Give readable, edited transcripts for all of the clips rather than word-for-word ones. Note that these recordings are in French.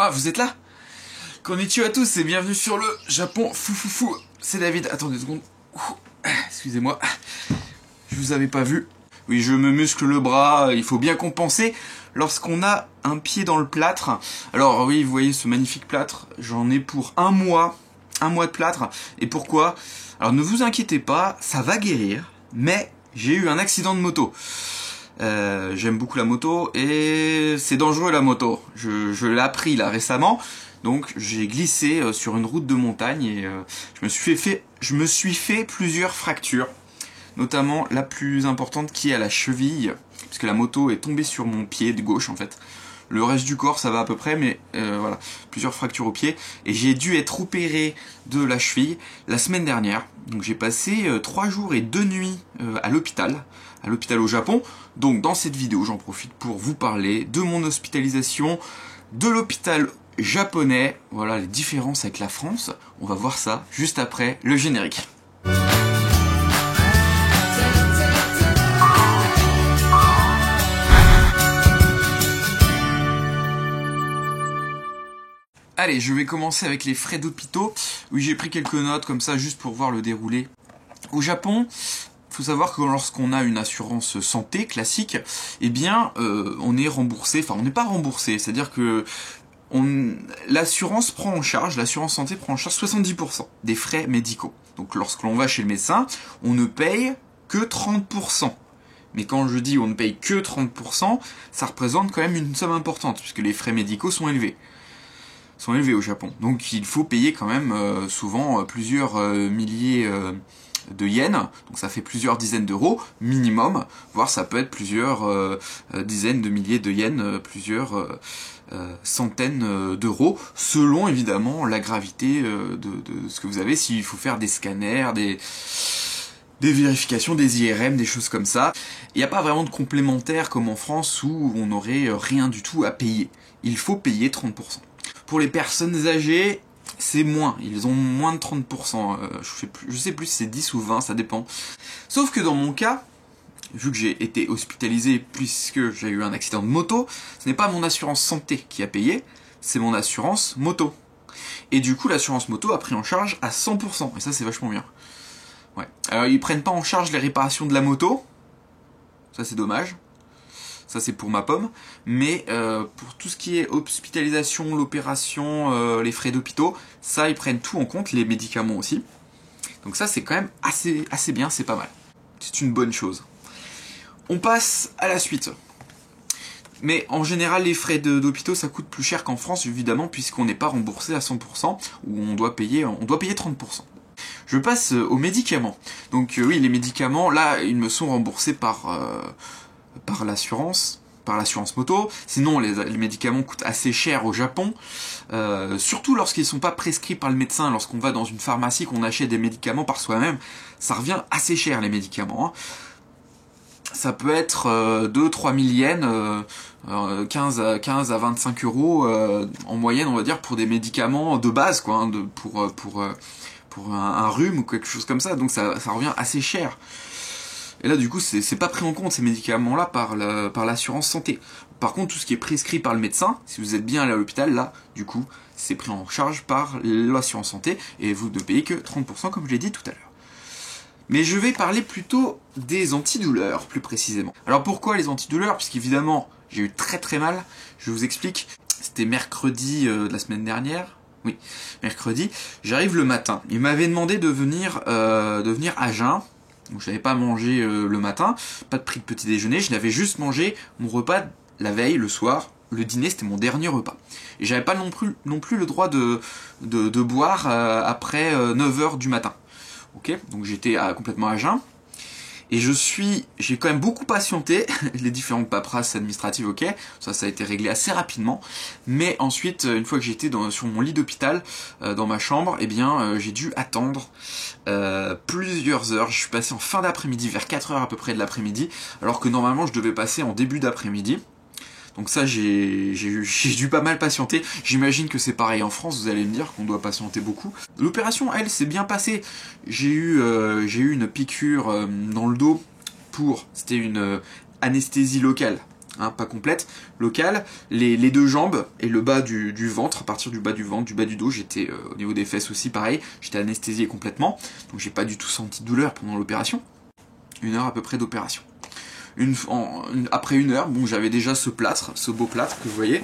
Ah, vous êtes là? Konnichiwa à tous et bienvenue sur le Japon fou. C'est David. Attendez 2 secondes. Excusez-moi. Je vous avais pas vu. Oui, je me muscle le bras. Il faut bien compenser lorsqu'on a un pied dans le plâtre. Alors oui, vous voyez ce magnifique plâtre. J'en ai pour un mois. Un mois de plâtre. Et pourquoi? Alors ne vous inquiétez pas, ça va guérir. Mais j'ai eu un accident de moto. J'aime beaucoup la moto et c'est dangereux la moto. Je l'ai appris là récemment. Donc j'ai glissé sur une route de montagne et je me suis fait plusieurs fractures. Notamment la plus importante qui est à la cheville. Puisque la moto est tombée sur mon pied de gauche en fait. Le reste du corps ça va à peu près, mais voilà, plusieurs fractures au pied. Et j'ai dû être opéré de la cheville la semaine dernière. Donc j'ai passé 3 jours et 2 nuits à l'hôpital au Japon. Donc dans cette vidéo j'en profite pour vous parler de mon hospitalisation, de l'hôpital japonais, voilà les différences avec la France. On va voir ça juste après le générique. Allez, je vais commencer avec les frais d'hôpitaux. Oui, j'ai pris quelques notes comme ça juste pour voir le déroulé. Au Japon, faut savoir que lorsqu'on a une assurance santé classique, eh bien, on est remboursé. Enfin, on n'est pas remboursé, c'est-à-dire que l'assurance santé prend en charge 70% des frais médicaux. Donc, lorsque l'on va chez le médecin, on ne paye que 30%. Mais quand je dis on ne paye que 30%, ça représente quand même une somme importante, puisque les frais médicaux sont élevés au Japon. Donc il faut payer quand même souvent plusieurs milliers de yens, donc ça fait plusieurs dizaines d'euros minimum, voire ça peut être plusieurs dizaines de milliers de yens, plusieurs centaines d'euros, selon évidemment la gravité de ce que vous avez, s'il faut faire des scanners, des vérifications, des IRM, des choses comme ça. Il n'y a pas vraiment de complémentaire comme en France où on n'aurait rien du tout à payer. Il faut payer 30%. Pour les personnes âgées, c'est moins. Ils ont moins de 30%. Je sais plus si c'est 10 ou 20, ça dépend. Sauf que dans mon cas, vu que j'ai été hospitalisé puisque j'ai eu un accident de moto, ce n'est pas mon assurance santé qui a payé, c'est mon assurance moto. Et du coup, l'assurance moto a pris en charge à 100%. Et ça, c'est vachement bien. Ouais. Alors, ils prennent pas en charge les réparations de la moto. Ça, c'est dommage. Ça c'est pour ma pomme, mais pour tout ce qui est hospitalisation, l'opération, les frais d'hôpitaux, ça ils prennent tout en compte, les médicaments aussi. Donc ça c'est quand même assez bien, c'est pas mal. C'est une bonne chose. On passe à la suite. Mais en général les frais d'hôpitaux ça coûte plus cher qu'en France évidemment puisqu'on n'est pas remboursé à 100%, ou on doit payer 30%. Je passe aux médicaments. Donc oui les médicaments là ils me sont remboursés par l'assurance moto. Sinon, les médicaments coûtent assez cher au Japon, surtout lorsqu'ils ne sont pas prescrits par le médecin. Lorsqu'on va dans une pharmacie, qu'on achète des médicaments par soi-même, ça revient assez cher les médicaments. Hein. Ça peut être 2-3 000 yens, 15 à 25 euros en moyenne, on va dire, pour des médicaments de base, quoi, hein, pour un rhume ou quelque chose comme ça. Donc ça revient assez cher. Et là, du coup, c'est pas pris en compte ces médicaments-là par l'assurance santé. Par contre, tout ce qui est prescrit par le médecin, si vous êtes bien allé à l'hôpital, là, du coup, c'est pris en charge par l'assurance santé et vous ne payez que 30% comme je l'ai dit tout à l'heure. Mais je vais parler plutôt des antidouleurs, plus précisément. Alors pourquoi les antidouleurs? Puisqu'évidemment, j'ai eu très mal. Je vous explique. C'était mercredi de la semaine dernière. Oui, mercredi. J'arrive le matin. Il m'avait demandé de venir à jeun. Donc je n'avais pas mangé le matin, pas de pris de petit déjeuner, je n'avais juste mangé mon repas la veille, le soir. Le dîner c'était mon dernier repas. Et j'avais pas non plus le droit de boire après 9h du matin. Ok, donc j'étais complètement à jeun. Et j'ai quand même beaucoup patienté, les différentes paperasses administratives, ok, ça a été réglé assez rapidement, mais ensuite, une fois que j'étais sur mon lit d'hôpital, dans ma chambre, eh bien, j'ai dû attendre plusieurs heures. Je suis passé en fin d'après-midi, vers 4h à peu près de l'après-midi, alors que normalement je devais passer en début d'après-midi. Donc ça, j'ai dû pas mal patienter. J'imagine que c'est pareil en France, vous allez me dire qu'on doit patienter beaucoup. L'opération, elle, s'est bien passée. J'ai eu une piqûre dans le dos c'était une anesthésie locale. hein, pas complète, locale, les deux jambes et le bas du ventre, à partir du bas du ventre, du bas du dos, j'étais au niveau des fesses aussi pareil, j'étais anesthésié complètement, donc j'ai pas du tout senti de douleur pendant l'opération. 1 heure à peu près d'opération. Après 1 heure, bon, j'avais déjà ce plâtre, ce beau plâtre que vous voyez,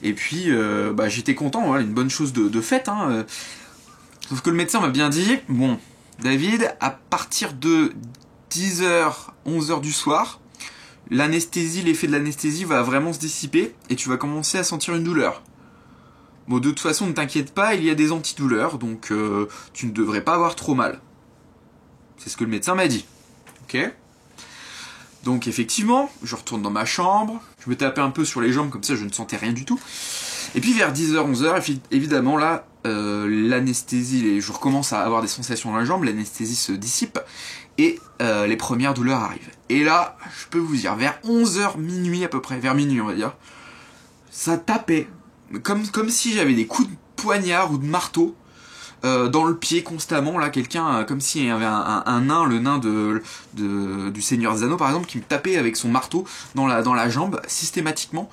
et puis bah, j'étais content, voilà, une bonne chose de faite, hein, sauf que le médecin m'a bien dit, bon, David, à partir de 10h, 11h du soir, l'anesthésie, l'effet de l'anesthésie va vraiment se dissiper, et tu vas commencer à sentir une douleur. Bon, de toute façon, ne t'inquiète pas, il y a des antidouleurs, donc tu ne devrais pas avoir trop mal. C'est ce que le médecin m'a dit. Ok ? Donc effectivement, je retourne dans ma chambre, je me tapais un peu sur les jambes, comme ça je ne sentais rien du tout. Et puis vers 10h, 11h, évidemment là, l'anesthésie, je recommence à avoir des sensations dans la jambe, l'anesthésie se dissipe, et les premières douleurs arrivent. Et là, je peux vous dire, vers 11h, minuit à peu près, vers minuit on va dire, ça tapait, comme si j'avais des coups de poignard ou de marteau, dans le pied constamment, là, quelqu'un, comme s'il y avait un nain, le nain du Seigneur des Anneaux par exemple, qui me tapait avec son marteau dans la jambe, systématiquement,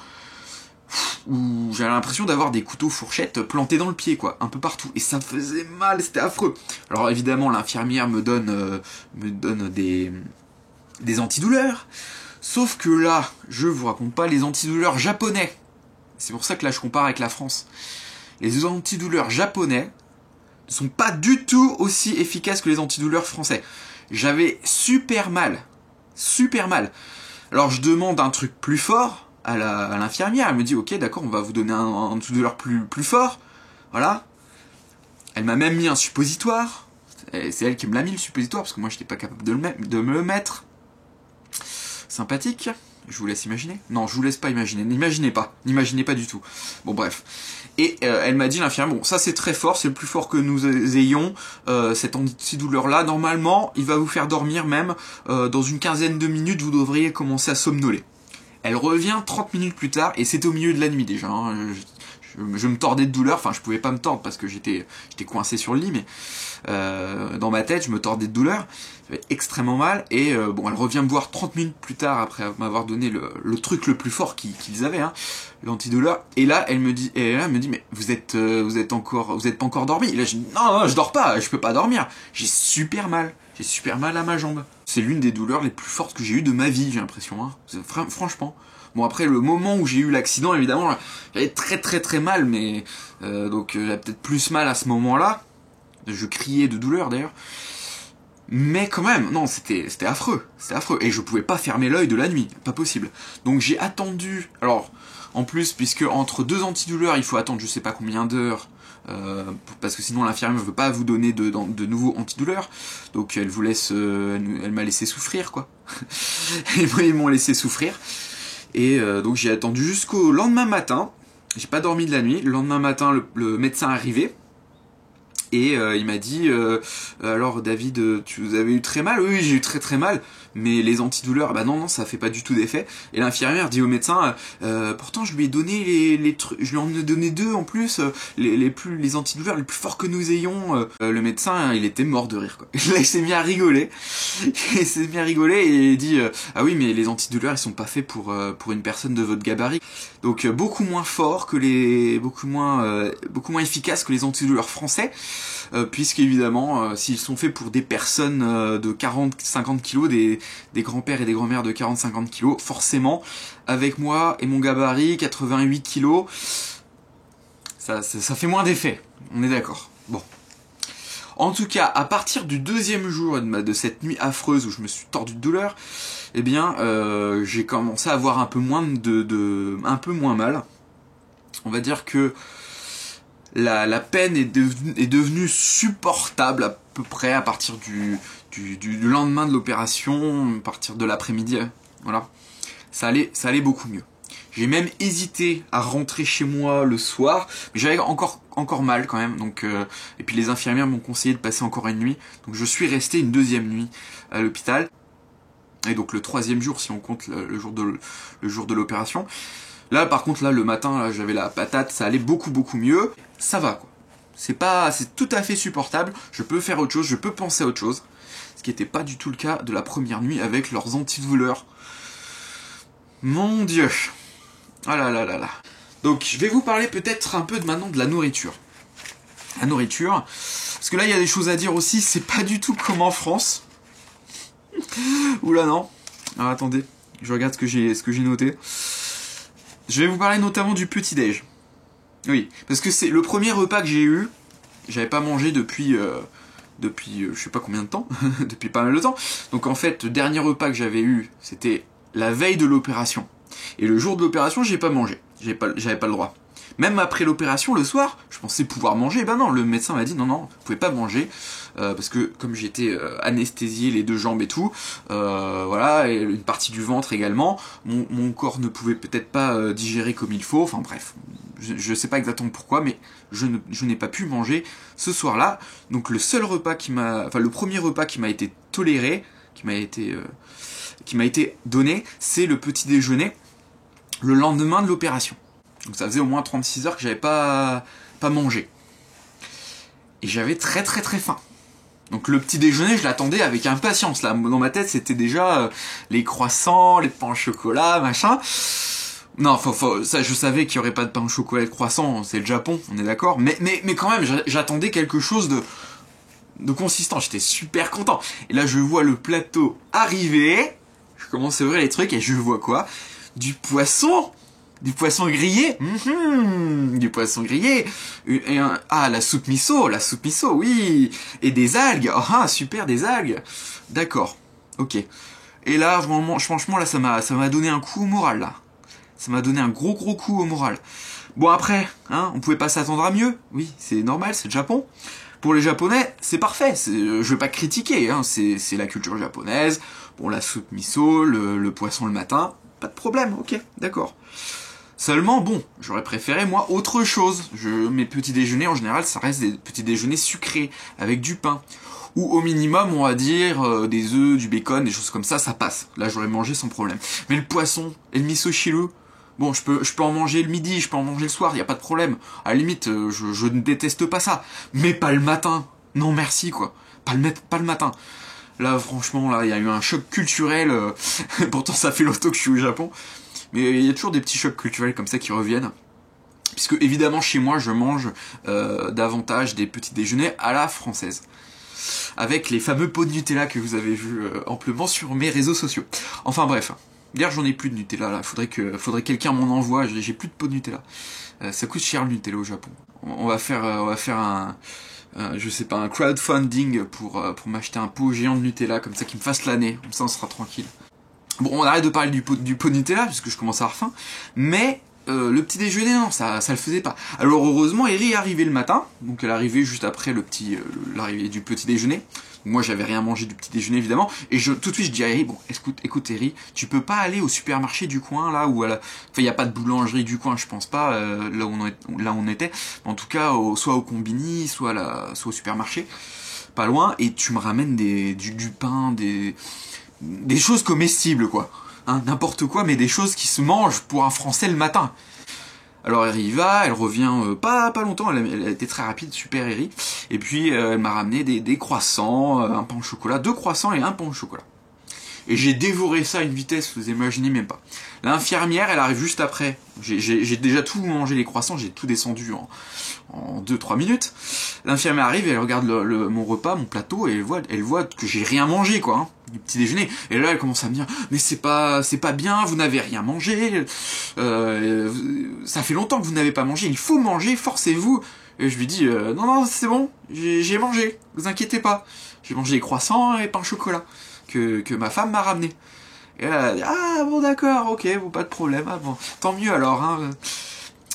où j'avais l'impression d'avoir des couteaux fourchettes plantés dans le pied, quoi, un peu partout, et ça faisait mal, c'était affreux. Alors évidemment, l'infirmière me donne des antidouleurs, sauf que là, je vous raconte pas, les antidouleurs japonais, c'est pour ça que là je compare avec la France, les antidouleurs japonais ne sont pas du tout aussi efficaces que les antidouleurs français. J'avais super mal. Super mal. Alors je demande un truc plus fort à l'infirmière. Elle me dit, ok, d'accord, on va vous donner un antidouleur plus fort. Voilà. Elle m'a même mis un suppositoire. C'est elle qui me l'a mis, le suppositoire, parce que moi j'étais pas capable de me le mettre. Sympathique. Je vous laisse imaginer. Non, je vous laisse pas imaginer. N'imaginez pas du tout. Bon, bref. Et elle m'a dit, l'infirmière, bon, ça c'est très fort, c'est le plus fort que nous ayons, cette antidouleur-là. Normalement, il va vous faire dormir même. Dans une quinzaine de minutes, vous devriez commencer à somnoler. Elle revient 30 minutes plus tard, et c'était au milieu de la nuit déjà. Hein. Je me tordais de douleur, enfin je pouvais pas me tordre parce que j'étais coincé sur le lit, mais dans ma tête je me tordais de douleur, j'avais extrêmement mal, et bon, elle revient me voir 30 minutes plus tard après m'avoir donné le truc le plus fort qu'ils avaient, hein, l'antidouleur, et là elle me dit mais vous êtes pas encore dormi? Et là je dis non, je dors pas, je peux pas dormir, j'ai super mal à ma jambe. C'est l'une des douleurs les plus fortes que j'ai eues de ma vie, j'ai l'impression, hein. Franchement. Bon, après, le moment où j'ai eu l'accident, évidemment, j'avais très mal, mais donc j'avais peut-être plus mal à ce moment-là. Je criais de douleur, d'ailleurs. Mais quand même, non, c'était affreux. C'était affreux. Et je pouvais pas fermer l'œil de la nuit. Pas possible. Donc j'ai attendu... Alors, en plus, puisque entre 2 antidouleurs, il faut attendre je sais pas combien d'heures, parce que sinon l'infirmière ne veut pas vous donner de nouveaux antidouleurs. Donc elle vous laisse... elle m'a laissé souffrir, quoi. Ils m'ont laissé souffrir. Et donc j'ai attendu jusqu'au lendemain matin, j'ai pas dormi de la nuit, le lendemain matin le médecin est arrivé, et il m'a dit, alors David, vous avez eu très mal? Oui, j'ai eu très mal, mais les antidouleurs, bah non, ça fait pas du tout d'effet. Et l'infirmière dit au médecin, pourtant je lui ai donné les trucs, je lui en ai donné 2 en plus, les antidouleurs les plus forts que nous ayons. Le médecin, il était mort de rire, quoi. Là, il s'est mis à rigoler, et il dit, ah oui, mais les antidouleurs, ils sont pas faits pour une personne de votre gabarit. Donc beaucoup moins fort que beaucoup moins efficaces que les antidouleurs français, puisque évidemment, s'ils sont faits pour des personnes de 40-50 kilos, des grands-pères et des grands-mères de 40-50 kilos, forcément, avec moi et mon gabarit, 88 kilos, ça fait moins d'effet, on est d'accord. Bon. En tout cas, à partir du 2e jour de cette nuit affreuse où je me suis tordu de douleur, eh bien, j'ai commencé à avoir un peu moins mal. On va dire que la peine est devenue supportable à peu près à partir du lendemain de l'opération, à partir de l'après-midi. Voilà, ça allait beaucoup mieux. J'ai même hésité à rentrer chez moi le soir, mais j'avais encore mal quand même. Donc, et puis les infirmières m'ont conseillé de passer encore une nuit. Donc je suis resté une 2e nuit à l'hôpital. Et donc le 3e jour, si on compte le jour de l'opération. Là, par contre, là, le matin, là, j'avais la patate, ça allait beaucoup mieux. Ça va, quoi. C'est tout à fait supportable. Je peux faire autre chose, je peux penser à autre chose. Ce qui n'était pas du tout le cas de la première nuit avec leurs antidouleurs. Mon Dieu. Ah là là là là. Donc je vais vous parler peut-être un peu maintenant de la nourriture. La nourriture, parce que là il y a des choses à dire aussi, c'est pas du tout comme en France. Oula non. Alors attendez, je regarde ce que j'ai noté. Je vais vous parler notamment du petit-déj. Oui, parce que c'est le premier repas que j'ai eu, j'avais pas mangé depuis je sais pas combien de temps, depuis pas mal de temps. Donc en fait, le dernier repas que j'avais eu, c'était la veille de l'opération. Et le jour de l'opération, j'ai pas mangé. J'avais pas le droit. Même après l'opération, le soir, je pensais pouvoir manger. Ben non, le médecin m'a dit non, vous pouvez pas manger. Parce que comme j'étais anesthésié, les deux jambes et tout, voilà, et une partie du ventre également, mon corps ne pouvait peut-être pas digérer comme il faut. Enfin bref, je sais pas exactement pourquoi, mais je n'ai pas pu manger ce soir-là. Donc le premier repas qui m'a été toléré, qui m'a été donné, c'est le petit déjeuner le lendemain de l'opération. Donc ça faisait au moins 36 heures que j'avais pas mangé. Et j'avais très très très faim. Donc le petit déjeuner, je l'attendais avec impatience. Là, dans ma tête, c'était déjà les croissants, les pains au chocolat, machin. Non, ça, je savais qu'il y aurait pas de pain au chocolat et de croissant, c'est le Japon, on est d'accord. Mais quand même, j'attendais quelque chose de consistant. J'étais super content. Et là, je vois le plateau arriver. Je commence à ouvrir les trucs et je vois quoi? Du poisson grillé. Du poisson grillé. La soupe miso, oui. Et des algues. Ah, super, des algues. D'accord. Ok. Et là, franchement, là, ça m'a donné un coup au moral, là. Ça m'a donné un gros coup au moral. Bon, après, on pouvait pas s'attendre à mieux. Oui, c'est normal, c'est le Japon. Pour les Japonais, c'est parfait. Je veux pas critiquer, c'est la culture japonaise. Bon, la soupe miso, le poisson le matin, pas de problème, ok, d'accord. Seulement, bon, j'aurais préféré, moi, autre chose. Mes petits déjeuners, en général, ça reste des petits déjeuners sucrés, avec du pain. Ou au minimum, on va dire, des œufs, du bacon, des choses comme ça passe. Là, j'aurais mangé sans problème. Mais le poisson et le miso shiru, bon, je peux en manger le midi, je peux en manger le soir, y a pas de problème. À la limite, je ne déteste pas ça. Mais pas le matin. Non, merci, quoi. Pas le matin. Là, franchement, là, il y a eu un choc culturel. Pourtant, ça fait longtemps que je suis au Japon. Mais il y a toujours des petits chocs culturels comme ça qui reviennent. Puisque, évidemment, chez moi, je mange davantage des petits déjeuners à la française. Avec les fameux pots de Nutella que vous avez vus amplement sur mes réseaux sociaux. Enfin bref. D'ailleurs, j'en ai plus de Nutella là. Faudrait que quelqu'un m'en envoie. J'ai plus de pot de Nutella. Ça coûte cher le Nutella au Japon. On va faire un je sais pas, un crowdfunding pour m'acheter un pot géant de Nutella comme ça qui me fasse l'année. Comme ça, on sera tranquille. Bon, on arrête de parler du pot de Nutella puisque je commence à avoir faim. Mais le petit déjeuner, non, ça le faisait pas. Alors heureusement, Eri est arrivée le matin. Donc elle est arrivée juste après l'arrivée du petit déjeuner. Moi, j'avais rien mangé du petit déjeuner, évidemment. Et tout de suite, je dis à Eri, bon, écoute, Eri, tu peux pas aller au supermarché du coin, là, où enfin, il n'y a pas de boulangerie du coin, je pense pas, là où on était. En tout cas, soit au combini, soit au supermarché, pas loin, et tu me ramènes du pain, des choses comestibles, quoi. N'importe quoi, mais des choses qui se mangent pour un Français le matin. Alors elle y va, elle revient pas longtemps, elle a été très rapide, super Eri. Et puis elle m'a ramené des croissants, un pain au chocolat, 2 croissants et un pain au chocolat. Et j'ai dévoré ça à une vitesse, vous imaginez même pas. L'infirmière, elle arrive juste après. J'ai déjà tout mangé les croissants, j'ai tout descendu en 2-3 minutes. L'infirmière arrive et elle regarde mon repas, mon plateau, et elle voit que j'ai rien mangé, quoi, du petit déjeuner. Et là, elle commence à me dire, mais c'est pas bien, vous n'avez rien mangé, ça fait longtemps que vous n'avez pas mangé, il faut manger, forcez-vous. Et je lui dis, non, c'est bon, j'ai mangé, vous inquiétez pas. J'ai mangé les croissants et pain au chocolat que ma femme m'a ramené. Et elle a dit, ah bon d'accord, ok, bon pas de problème, ah bon, tant mieux alors,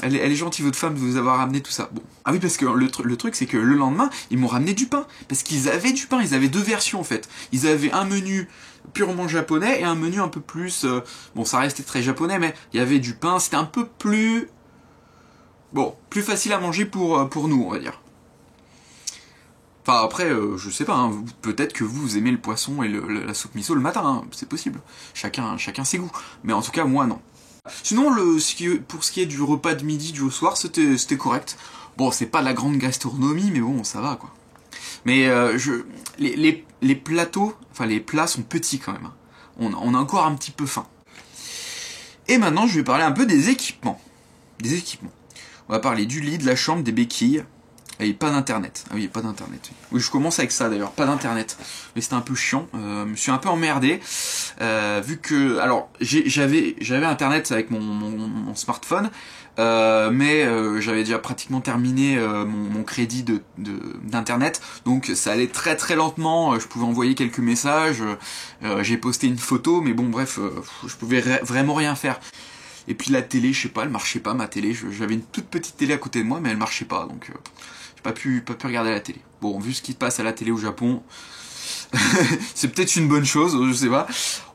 Elle est gentille votre femme de vous avoir ramené tout ça. Bon. Ah oui, parce que le truc c'est que le lendemain, ils m'ont ramené du pain. Parce qu'ils avaient du pain, ils avaient 2 versions en fait. Ils avaient un menu purement japonais et un menu un peu plus... bon, ça restait très japonais, mais il y avait du pain, c'était un peu plus... Bon, plus facile à manger pour nous, on va dire. Enfin après, je sais pas, peut-être que vous aimez le poisson et la soupe miso le matin, c'est possible. Chacun ses goûts. Mais en tout cas, moi non. Sinon, pour ce qui est du repas de midi du soir, c'était correct. Bon, c'est pas de la grande gastronomie, mais bon, ça va quoi. Mais les plateaux, enfin les plats sont petits quand même. On a encore un petit peu faim. Et maintenant, je vais parler un peu des équipements. Des équipements. On va parler du lit, de la chambre, des béquilles. Et pas d'internet. Ah oui, pas d'internet. Oui, je commence avec ça d'ailleurs, pas d'internet. Mais c'était un peu chiant. Je me suis un peu emmerdé. Vu que... Alors, j'avais internet avec mon smartphone. Mais j'avais déjà pratiquement terminé mon crédit d'internet. Donc ça allait très très lentement. Je pouvais envoyer quelques messages. J'ai posté une photo. Mais bon, bref, je pouvais vraiment rien faire. Et puis la télé, je sais pas, elle marchait pas, ma télé. J'avais une toute petite télé à côté de moi, mais elle marchait pas. Donc... j'ai pas pu regarder la télé. Bon, vu ce qui se passe à la télé au Japon, c'est peut-être une bonne chose, je sais pas.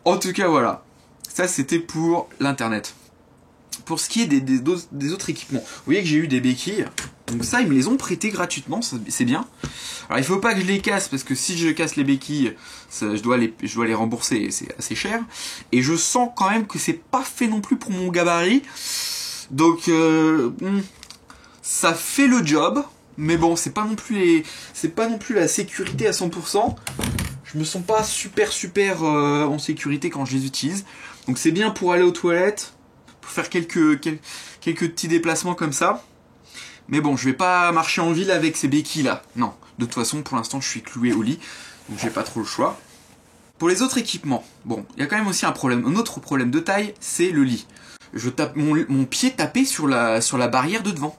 En tout cas, voilà. Ça, c'était pour l'internet. Pour ce qui est des autres équipements, vous voyez que j'ai eu des béquilles. Donc ça, ils me les ont prêtées gratuitement, c'est bien. Alors, il faut pas que je les casse, parce que si je casse les béquilles, je dois les rembourser, et c'est assez cher. Et je sens quand même que c'est pas fait non plus pour mon gabarit. Donc, ça fait le job. Mais bon, c'est pas non plus la sécurité à 100%. Je me sens pas super en sécurité quand je les utilise. Donc c'est bien pour aller aux toilettes, pour faire quelques petits déplacements comme ça. Mais bon, je vais pas marcher en ville avec ces béquilles là. Non, de toute façon, pour l'instant, je suis cloué au lit, donc j'ai pas trop le choix. Pour les autres équipements, bon, il y a quand même aussi un problème. Un autre problème de taille, c'est le lit. Je tape mon pied tapé sur la barrière de devant.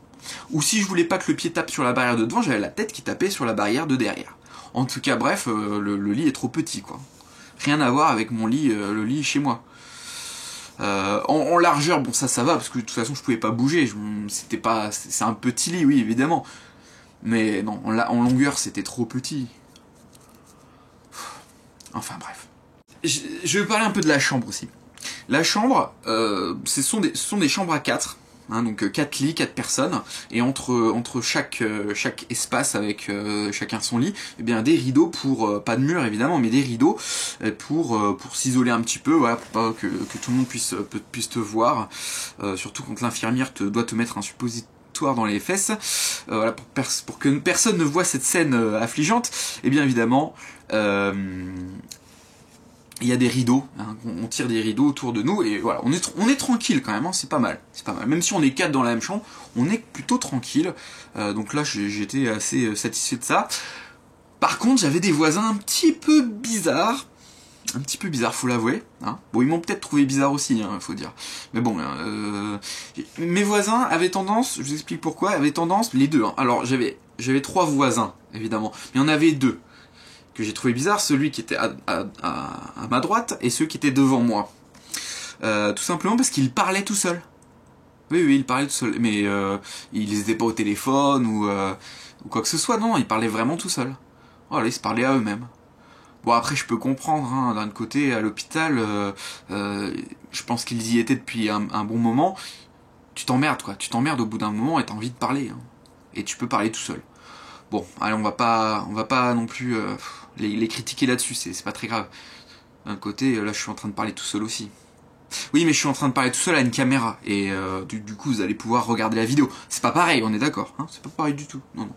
Ou si je voulais pas que le pied tape sur la barrière de devant, j'avais la tête qui tapait sur la barrière de derrière. En tout cas, bref, le lit est trop petit, quoi. Rien à voir avec mon lit, le lit chez moi. En largeur, bon ça va, parce que de toute façon je pouvais pas bouger. C'est un petit lit, oui, évidemment. Mais non, en longueur, c'était trop petit. Enfin bref. Je vais parler un peu de la chambre aussi. La chambre, ce sont des chambres à 4. Hein, donc 4 lits, 4 personnes, et entre chaque espace avec chacun son lit, eh bien des rideaux pour pas de mur évidemment, mais des rideaux pour s'isoler un petit peu, voilà, pour pas que tout le monde puisse te voir, surtout quand l'infirmière doit te mettre un suppositoire dans les fesses, voilà, pour que personne ne voit cette scène affligeante. Et bien évidemment, il y a des rideaux, hein, on tire des rideaux autour de nous, et voilà, on est tranquille quand même, hein, c'est pas mal. Même si on est 4 dans la même chambre, on est plutôt tranquille. Donc là, j'étais assez satisfait de ça. Par contre, j'avais des voisins un petit peu bizarres, faut l'avouer. Hein. Bon, ils m'ont peut-être trouvé bizarre aussi, hein, faut dire. Mais bon, mes voisins avaient tendance, je vous explique pourquoi, avaient tendance, les deux. Hein. Alors, j'avais 3 voisins, évidemment, mais il y en avait 2 que j'ai trouvé bizarre, celui qui était à ma droite et ceux qui étaient devant moi. Tout simplement parce qu'il parlait tout seul. Oui, il parlait tout seul, mais ils n'étaient pas au téléphone ou quoi que ce soit, non, ils parlaient vraiment tout seul. Voilà, ils se parlaient à eux-mêmes. Bon, après, je peux comprendre, hein, d'un côté, à l'hôpital, je pense qu'ils y étaient depuis un bon moment. Tu t'emmerdes, quoi. Tu t'emmerdes au bout d'un moment et t'as envie de parler. Hein. Et tu peux parler tout seul. Bon, allez, on va pas non plus les critiquer là-dessus, c'est pas très grave. D'un côté, là, je suis en train de parler tout seul aussi. Oui, mais je suis en train de parler tout seul à une caméra, et du coup, vous allez pouvoir regarder la vidéo. C'est pas pareil, on est d'accord, hein, c'est pas pareil du tout. Non.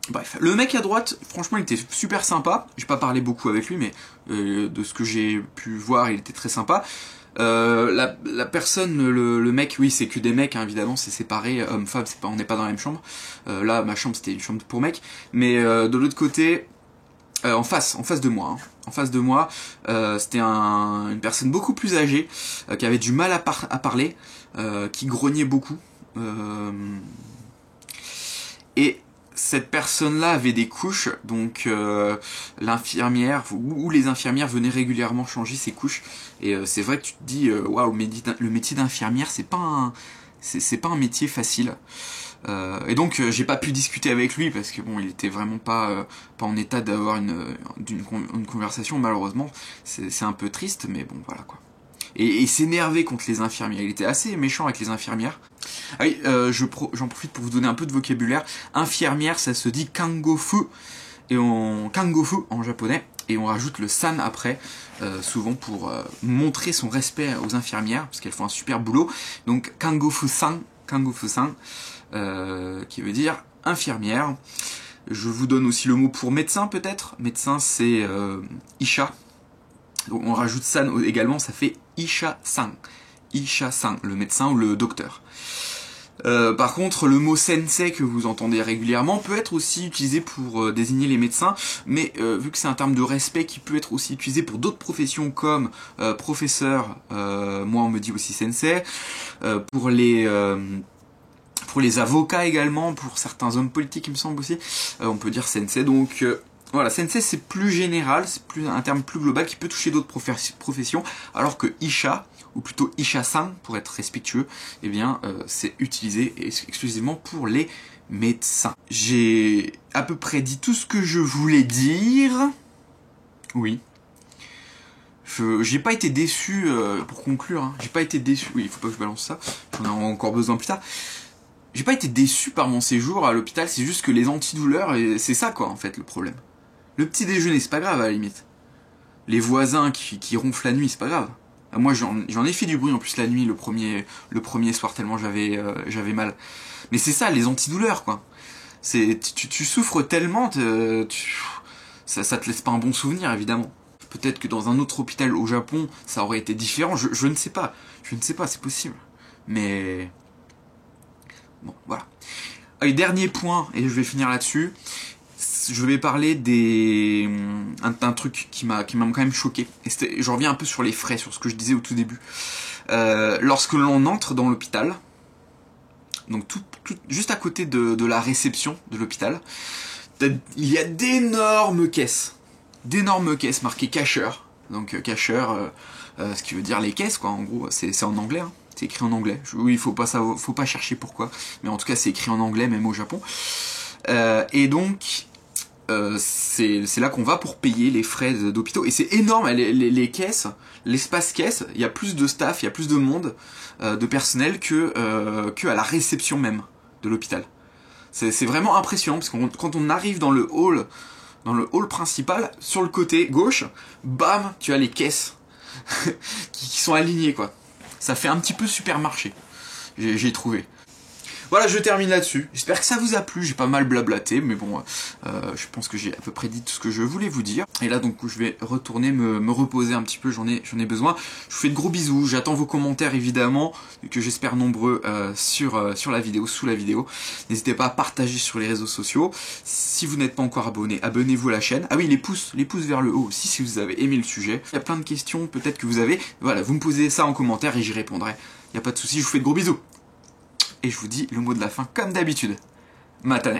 Bref, le mec à droite, franchement, il était super sympa. J'ai pas parlé beaucoup avec lui, mais de ce que j'ai pu voir, il était très sympa. La personne, le mec, oui, c'est que des mecs, hein, évidemment, c'est séparé, homme-femme, on n'est pas dans la même chambre. Là, ma chambre, c'était une chambre pour mecs. Mais de l'autre côté, en face de moi, hein, en face de moi, c'était une personne beaucoup plus âgée, qui avait du mal à parler, qui grognait beaucoup. Et cette personne-là avait des couches, donc l'infirmière ou les infirmières venaient régulièrement changer ses couches. Et c'est vrai que tu te dis, waouh, le métier d'infirmière, c'est pas un métier facile. Et donc j'ai pas pu discuter avec lui parce que bon, il était vraiment pas en état d'avoir une conversation, malheureusement. C'est un peu triste, mais bon, voilà quoi. Et il s'énervait contre les infirmières. Il était assez méchant avec les infirmières. Ah oui, j'en profite pour vous donner un peu de vocabulaire. Infirmière, ça se dit kangofu, kangofu en japonais, et on rajoute le san après, souvent pour montrer son respect aux infirmières, parce qu'elles font un super boulot. Donc kangofu-san, qui veut dire infirmière. Je vous donne aussi le mot pour médecin peut-être. Médecin, c'est isha. Donc on rajoute san également, ça fait isha-san. Isha-san, le médecin ou le docteur. Par contre, le mot sensei que vous entendez régulièrement peut être aussi utilisé pour désigner les médecins, mais vu que c'est un terme de respect qui peut être aussi utilisé pour d'autres professions comme professeur, moi on me dit aussi sensei, pour les avocats également, pour certains hommes politiques il me semble aussi, on peut dire sensei, donc voilà, sensei c'est plus général, c'est un terme plus global qui peut toucher d'autres professions, alors que Isha, ou plutôt Isha-san, pour être respectueux, eh bien, c'est utilisé exclusivement pour les médecins. J'ai à peu près dit tout ce que je voulais dire. Oui. J'ai pas été déçu, pour conclure, hein, j'ai pas été déçu, oui, il faut pas que je balance ça, j'en ai encore besoin plus tard. J'ai pas été déçu par mon séjour à l'hôpital, c'est juste que les antidouleurs, c'est ça quoi, en fait, le problème. Le petit déjeuner, c'est pas grave à la limite. Les voisins qui ronflent la nuit, c'est pas grave. Moi j'en ai fait du bruit en plus la nuit le premier soir tellement j'avais mal. Mais c'est ça les antidouleurs quoi. Tu souffres tellement ça te laisse pas un bon souvenir évidemment. Peut-être que dans un autre hôpital au Japon ça aurait été différent, je ne sais pas. Je ne sais pas, c'est possible. Mais bon voilà. Allez, dernier point et je vais finir là-dessus. Je vais parler d'un truc qui m'a quand même choqué. Et je reviens un peu sur les frais, sur ce que je disais au tout début. Lorsque l'on entre dans l'hôpital, donc juste à côté de la réception de l'hôpital, il y a d'énormes caisses marquées cacheur. Donc cacheur, ce qui veut dire les caisses quoi. En gros, c'est en anglais. Hein. C'est écrit en anglais. Oui, faut pas chercher pourquoi, mais en tout cas c'est écrit en anglais même au Japon. Et donc c'est là qu'on va pour payer les frais d'hôpitaux et c'est énorme les caisses, l'espace caisse, il y a plus de staff, il y a plus de monde, de personnel que à la réception même de l'hôpital. C'est vraiment impressionnant parce que quand on arrive dans le hall principal, sur le côté gauche, bam, tu as les caisses qui sont alignées quoi. Ça fait un petit peu supermarché, j'ai trouvé. Voilà, je termine là-dessus. J'espère que ça vous a plu. J'ai pas mal blablaté, mais bon, je pense que j'ai à peu près dit tout ce que je voulais vous dire. Et là, donc, je vais retourner me reposer un petit peu. J'en ai besoin. Je vous fais de gros bisous. J'attends vos commentaires, évidemment, que j'espère nombreux sur la vidéo, sous la vidéo. N'hésitez pas à partager sur les réseaux sociaux. Si vous n'êtes pas encore abonné, abonnez-vous à la chaîne. Ah oui, les pouces vers le haut aussi, si vous avez aimé le sujet. Il y a plein de questions, peut-être que vous avez. Voilà, vous me posez ça en commentaire et j'y répondrai. Il n'y a pas de souci. Je vous fais de gros bisous. Et je vous dis le mot de la fin comme d'habitude. Matane.